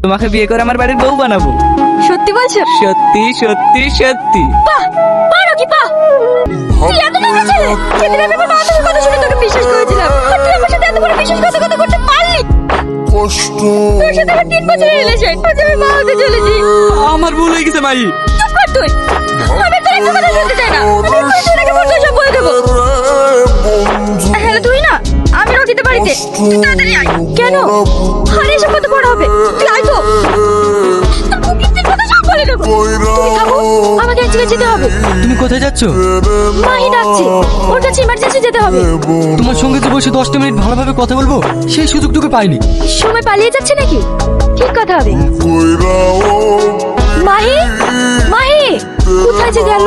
তোমাকে বিয়ে করে আমার বাড়ির বউ বানাবো। সত্যি বলছো? সত্যি সত্যি সত্যি। বাহ, পারো কি পা? তুই এত নোংরা ছেলে, সেদিন আমি আমার বান্ধবীর কথা শুনে তোকে বিশ্বাস করেছিলাম, আর তুই আমার সাথে এত বড় বিশ্বাসঘাতকতা করতে পারলি? তোর সাথে আমার 3 বছরের রিলেশন, আজ আমি মা হতে চলেছি। আমার ভুল হয়ে গেছে মাই। চুপ কর তুই, আমি তোর একটা কথা শুনতে চাই না, আমি এক্ষুনি তোকে ফোন করে সব বলে দেবো। হ্যালো তুই না, আমি রকিতে বাড়িতে, তুই তাড়াতাড়ি আয়। কেন? আরে এসব কত বড় হবে, তুই আয় তো। তোর কুকিংয়ের কথা সব বলে দেবো। তুমি থাকো, আমাকে এক জায়গায় যেতে হবে। তুমি কোথায় যাচ্ছ? মাহি ডাকছে, ওর কাছে ইমার্জেন্সি যেতে হবে। তোমার সঙ্গে যে বসে 10টা মিনিট ভালোভাবে কথা বলবো সেই সুযোগটুকু পাইনি। সময় পালিয়ে যাচ্ছে নাকি? ঠিক কথা হবে। মাহি, মাহি কোথায় যে গেল?